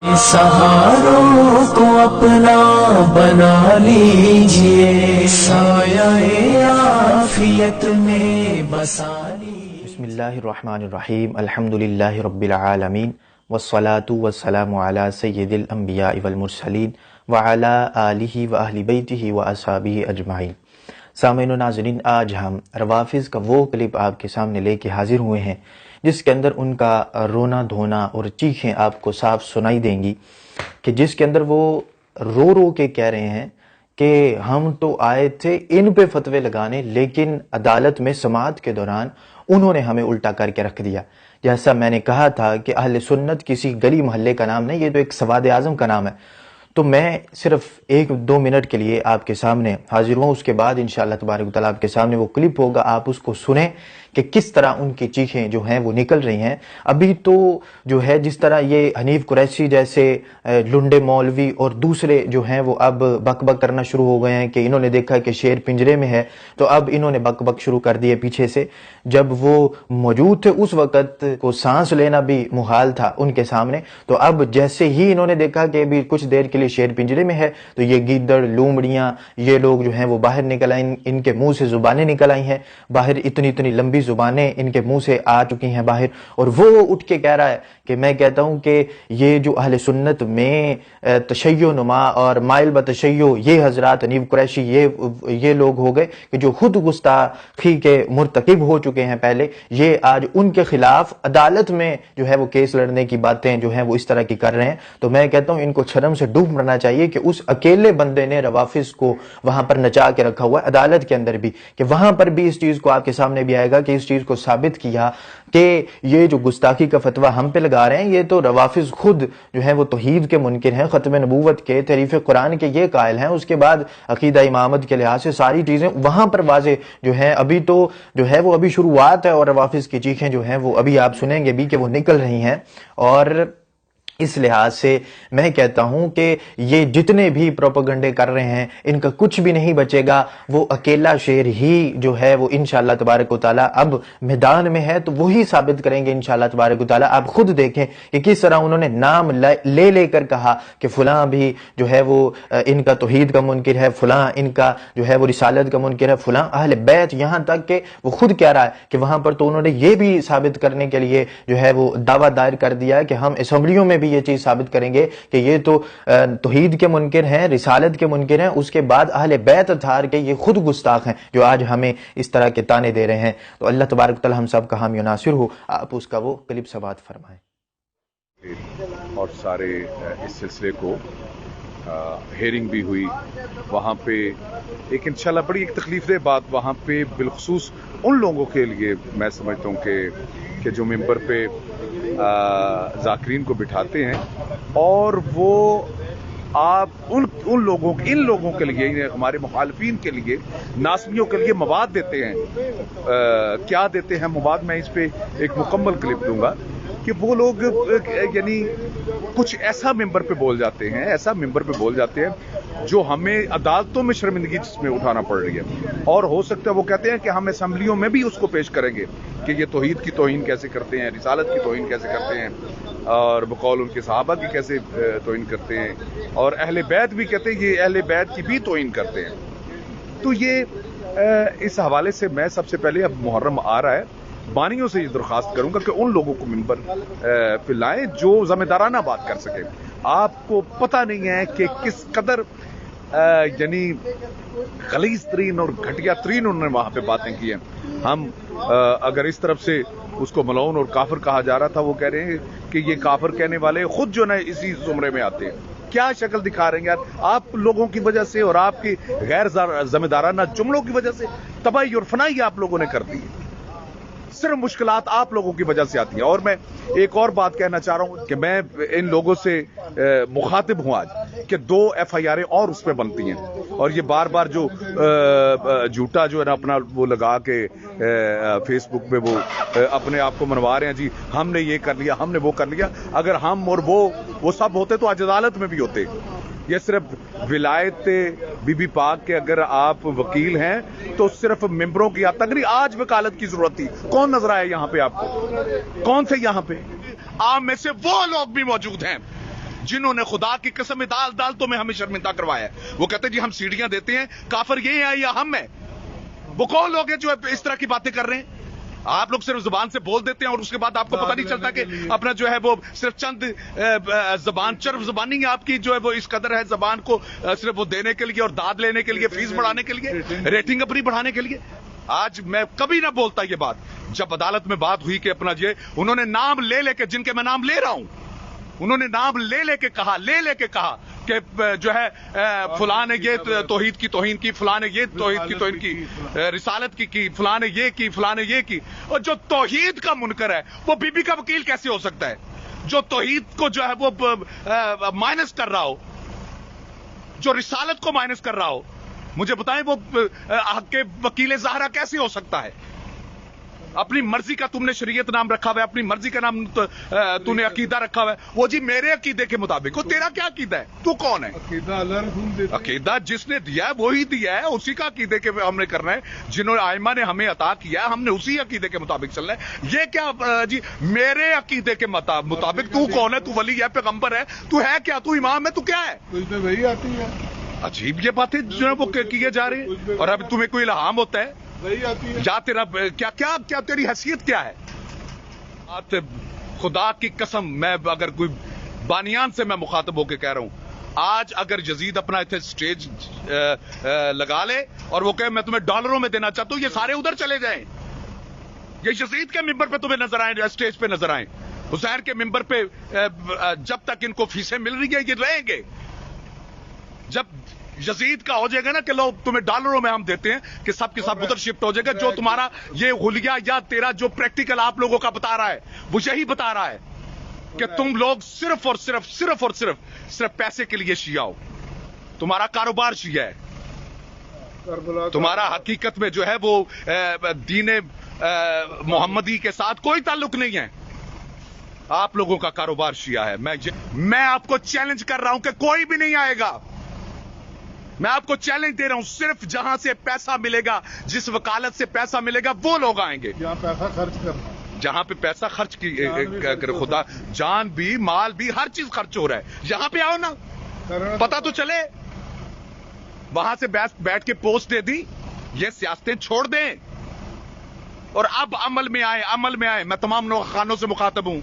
सहारों को अपना बना लीजिए, साया आफियत में बसा लीजिए। बिस्मिल्लाहिर्रहमानिर्रहीम, अल्हम्दुलिल्लाहि रब्बिल आलमीन, वस्सलातु वस्सलामु अला सय्यिदिल अंबिया वल मुरसलीन व अला आलिहि व अहलि बैतिहि व असहाबिहि अजमाइन। सामीन व नाज़रीन, आज हम रवाफिज़ का वो क्लिप आपके सामने लेके हाजिर हुए हैं जिसके अंदर उनका रोना धोना और चीखें आपको साफ सुनाई देंगी, कि जिसके अंदर वो रो रो के कह रहे हैं कि हम तो आए थे इन पे फतवे लगाने, लेकिन अदालत में समाअत के दौरान उन्होंने हमें उल्टा करके रख दिया। जैसा मैंने कहा था कि अहले सुन्नत किसी गली मोहल्ले का नाम नहीं, ये तो एक सवाद आज़म का नाम है। तो मैं सिर्फ 1-2 मिनट के लिए आपके सामने हाजिर हुआ, उसके बाद इंशाअल्लाह तबारक व तआला आपके सामने वो क्लिप होगा, आप उसको सुने कि किस तरह उनकी चीखें जो हैं वो निकल रही हैं। अभी तो जो है जिस तरह ये हनीफ कुरैशी जैसे लुंडे मौलवी और दूसरे जो हैं वो अब बक बक करना शुरू हो गए हैं कि इन्होंने देखा कि शेर पिंजरे में है, तो अब इन्होंने बक बक शुरू कर दिए पीछे से। जब वो मौजूद थे उस वक़्त को सांस लेना भी मुहाल था उनके सामने, तो अब जैसे ही इन्होंने देखा कि अभी कुछ देर के लिए शेर पिंजरे में है, तो ये गीदड़ लूमड़ियाँ ये लोग जो हैं वो बाहर निकल आए, इनके मुंह से जुबानें निकल आई हैं बाहर, इतनी इतनी लंबी जुबानें इनके मुंह से आ चुकी हैं बाहर। और वो उठ के कह रहा है कि मैं कहता हूं कि ये जो अहले सुन्नत में तशय्यो नुमा और माइल ब तशय्यो ये हजरात हनीफ कुरैशी ये लोग हो गए कि जो खुद गुस्ताखी के मुर्तकिब हो चुके हैं पहले, ये आज उनके खिलाफ अदालत में जो है वो केस लड़ने की बातें जो है वो इस तरह की कर रहे हैं। तो मैं कहता हूं इनको शर्म से डूब मरना चाहिए कि उस अकेले बंदे ने रवाफिज को वहां पर नचा के रखा हुआ है अदालत के अंदर भी, कि वहां पर भी इस चीज को आपके सामने भी आएगा कि इस चीज को साबित किया कि ये जो गुस्ताखी का फतवा हम पे लगा रहे हैं, ये तो रवाफिज खुद जो है वो तौहीद के मुनकिर हैं, खत्म नबूवत के, तहरीफ कुरान के ये कायल हैं। उसके बाद अकीदा इमामत के लिहाज से सारी चीजें वहां पर वाजे जो है, अभी तो जो है वो अभी शुरुआत है और रवाफिज की चीखें जो हैं वो अभी आप सुनेंगे भी कि वो निकल रही हैं। और इस लिहाज से मैं कहता हूं कि ये जितने भी प्रोपेगेंडे कर रहे हैं इनका कुछ भी नहीं बचेगा। वो अकेला शेर ही जो है वो इंशाअल्लाह तबारक व तआला अब मैदान में है, तो वही साबित करेंगे इंशाअल्लाह तबारक व तआला। आप खुद देखें कि किस तरह उन्होंने नाम ले लेकर कहा कि फलां भी जो है वो इनका तौहीद का मुनकिर है, फलां इनका जो है वो रिसालत का मुनकिर है, फलां अहले बैत, यहां तक कि वो खुद कह रहा है कि वहां पर तो उन्होंने ये भी साबित करने के लिए जो है वो दावा दायर कर दिया कि हम असेंबलियों में भी ये चीज साबित करेंगे कि ये तो तौहीद के मुनकिर हैं, रिसालत के मुनकिर हैं, उसके बाद अहले बैत थार के ये खुद गुस्ताख हैं जो आज हमें इस तरह के ताने दे रहे हैं। तो अल्लाह तबारक व तआला हम सब का हामी नासिर हो। आप उसका वो क्लिप समाअत फरमाएं। और सारे इस सिलसिले को हेयरिंग भी हुई वहाँ पे, एक इंशाल्लाह बड़ी एक तकलीफ दे बात वहाँ पे बिलखसूस उन लोगों के लिए मैं समझता हूँ कि जो मेंबर पे जाकिरीन को बिठाते हैं और वो आप इन लोगों के लिए, हमारे मुखालिफिन के लिए, नासमियों के लिए मवाद देते हैं। क्या देते हैं मवाद, मैं इस पे एक मुकम्मल क्लिप दूंगा कि वो लोग यानी कुछ ऐसा मेंबर पे बोल जाते हैं जो हमें अदालतों में शर्मिंदगी जिसमें उठाना पड़ रही है। और हो सकता है वो कहते हैं कि हम असेंबलियों में भी उसको पेश करेंगे कि ये तौहीद की तौहीन कैसे करते हैं, रिसालत की तौहीन कैसे करते हैं और बकौल उनके सहाबा की कैसे तौहीन करते हैं, और अहले बैत भी कहते हैं ये अहले बैत की भी तौहीन करते हैं। तो ये इस हवाले से मैं सबसे पहले, अब मुहर्रम आ रहा है, बानियों से ये दरख्वास्त करूंगा कि उन लोगों को मिंबर पे लाएं जो ज़िम्मेदाराना बात कर सके। आपको पता नहीं है कि किस कदर यानी गलीज़ तरीन और घटिया तरीन उन्होंने वहां पे बातें की हैं। हम अगर इस तरफ से उसको मलऊन और काफिर कहा जा रहा था, वो कह रहे हैं कि ये काफिर कहने वाले खुद जो है इसी जुमरे में आते हैं। क्या शक्ल दिखा रहे हैं यार, आप लोगों की वजह से और आपकी गैर जिम्मेदाराना जुमलों की वजह से तबाही और फनाही आप लोगों ने कर दी है। सिर्फ मुश्किलात आप लोगों की वजह से आती हैं। और मैं एक और बात कहना चाह रहा हूं कि मैं इन लोगों से मुखातिब हूं आज कि 2 FIR और उस पर बनती हैं, और ये बार बार जो झूठा जो है ना अपना वो लगा के फेसबुक पे वो अपने आप को मनवा रहे हैं, जी हमने ये कर लिया, हमने वो कर लिया। अगर हम और वो सब होते तो आज अदालत में भी होते। ये सिर्फ विलायत बीबी पाक के अगर आप वकील हैं तो सिर्फ मेंबरों की तगरी आज वकालत की जरूरत थी। कौन नजर आया यहाँ पे आपको? कौन थे यहाँ पे? आप में से वो लोग भी मौजूद हैं جنہوں نے خدا کی قسم دال تو میں ہمیں شرمندہ کروایا ہے. وہ کہتے ہیں جی ہم سیڑھیاں دیتے ہیں, کافر یہ ہے یا ہم ہیں؟ وہ کون لوگ ہیں جو اس طرح کی باتیں کر رہے ہیں؟ آپ لوگ صرف زبان سے بول دیتے ہیں اور اس کے بعد آپ کو پتہ نہیں چلتا کہ اپنا جو ہے وہ صرف چند زبان چرب زبانی ہے آپ کی, جو ہے وہ اس قدر ہے زبان کو صرف وہ دینے کے لیے اور داد لینے کے لیے, فیس بڑھانے کے لیے, ریٹنگ اپنی بڑھانے کے لیے. آج میں کبھی نہ بولتا یہ بات. جب عدالت میں بات ہوئی کہ اپنا یہ انہوں نے نام لے کے, جن کے میں نام لے رہا ہوں, انہوں نے نام لے کے کہا کہ جو ہے فلاں نے یہ توحید کی توہین کی, فلاں نے یہ توحید کی توہین کی, رسالت کی, فلاں نے یہ کی, فلاں نے یہ کی. اور جو توحید کا منکر ہے وہ بی بی کا وکیل کیسے ہو سکتا ہے؟ جو توحید کو جو ہے وہ مائنس کر رہا ہو, جو رسالت کو مائنس کر رہا ہو, مجھے بتائیں وہ حق کے وکیل زہرا کیسے ہو سکتا ہے؟ اپنی مرضی کا تم نے شریعت نام رکھا ہوا ہے, اپنی مرضی کا نام تو نے عقیدہ رکھا ہوا ہے. وہ جی میرے عقیدے کے مطابق. وہ تیرا کیا عقیدہ ہے؟ تو کون ہے؟ عقیدہ جس نے دیا ہے وہی دیا ہے, اسی کا عقیدے کے ہم نے کرنا ہے. جنہوں نے ائمہ نے ہمیں عطا کیا ہے, ہم نے اسی عقیدے کے مطابق چلنا ہے. یہ کیا جی میرے عقیدے کے مطابق؟ تو کون ہے؟ تو ولی ہے, پیغمبر ہے, تو ہے کیا؟ تو امام ہے, تو کیا ہے؟ وہی آتی ہے. عجیب یہ باتیں جو ہے وہ کیے جا رہے ہیں. اور اب تمہیں کوئی الہام ہوتا ہے وہی آتی ہے. یا تیرا کیا تیری حیثیت کیا ہے؟ خدا کی قسم میں اگر کوئی بانیان سے میں مخاطب ہو کے کہہ رہا ہوں, آج اگر یزید اپنا اتنے سٹیج لگا لے اور وہ کہ میں تمہیں ڈالروں میں دینا چاہتا ہوں, یہ سارے ادھر چلے جائیں. یہ یزید کے ممبر پہ تمہیں نظر آئیں, سٹیج پہ نظر آئیں. حسین کے ممبر پہ جب تک ان کو فیسیں مل رہی ہیں یہ رہیں گے. جب یزید کا ہو جائے گا نا کہ لو تمہیں ڈالروں میں ہم دیتے ہیں, کہ سب کے سب ادھر شفٹ ہو جائے گا. جو تمہارا یہ حلیہ یا تیرا جو پریکٹیکل آپ لوگوں کا بتا رہا ہے وہ یہی بتا رہا ہے کہ تم لوگ صرف اور صرف پیسے کے لیے شیعہ ہو. تمہارا کاروبار شیعہ ہے. تمہارا حقیقت میں جو ہے وہ دین محمدی کے ساتھ کوئی تعلق نہیں ہے. آپ لوگوں کا کاروبار شیعہ ہے. میں آپ کو چیلنج کر رہا ہوں کہ کوئی بھی نہیں آئے گا. میں آپ کو چیلنج دے رہا ہوں, صرف جہاں سے پیسہ ملے گا, جس وکالت سے پیسہ ملے گا وہ لوگ آئیں گے. جہاں پیسہ خرچ کرنا, جہاں پہ پیسہ خرچ کی خدا جان بھی مال بھی ہر چیز خرچ ہو رہا ہے, یہاں پہ آؤ نا, پتا تو چلے. وہاں سے بیٹھ کے پوسٹ دے دی, یہ سیاستیں چھوڑ دیں اور اب عمل میں آئے. میں تمام خانوں سے مخاطب ہوں,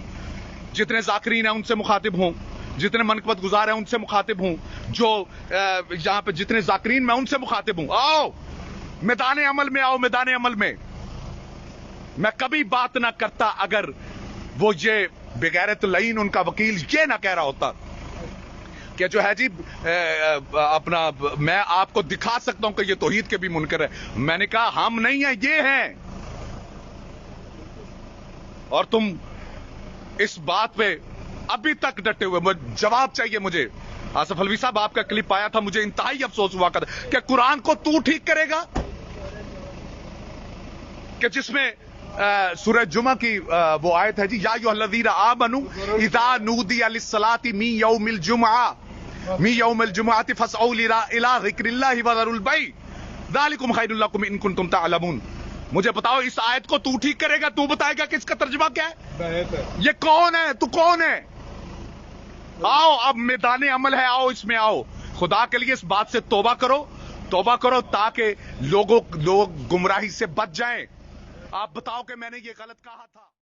جتنے ذاکرین ہیں ان سے مخاطب ہوں, جتنے منقبت گزار ہیں ان سے مخاطب ہوں, جو یہاں پہ جتنے ذاکرین میں ان سے مخاطب ہوں. آؤ میدان عمل میں, آؤ میدان عمل میں. میں کبھی بات نہ کرتا اگر وہ یہ بغیرت لعین ان کا وکیل یہ نہ کہہ رہا ہوتا کہ جو ہے جی اپنا میں آپ کو دکھا سکتا ہوں کہ یہ توحید کے بھی منکر ہے. میں نے کہا ہم نہیں ہیں, یہ ہیں. اور تم اس بات پہ ابھی تک ڈٹے ہوئے. جواب چاہیے مجھے. آصف الوی صاحب آپ کا کلپ آیا تھا, مجھے انتہائی افسوس ہوا کہ قرآن کو تو ٹھیک کرے گا, کہ جس میں سورہ جمعہ کی وہ آیت ہے جی یا ایھا الذین آمنوا اذا نودی للصلاۃ من یوم الجمعۃ فاسعوا الی ذکر اللہ وذروا البیع ذلکم خیر لکم ان کنتم تعلمون. مجھے بتاؤ اس آیت کو تو ٹھیک کرے گا؟ تو بتائے گا کہ اس کا ترجمہ کیا ہے؟ یہ کون ہے؟ تو کون ہے؟ آؤ اب میدان عمل ہے, آؤ اس میں آؤ. خدا کے لیے اس بات سے توبہ کرو تاکہ لوگ گمراہی سے بچ جائیں. آپ بتاؤ کہ میں نے یہ غلط کہا تھا.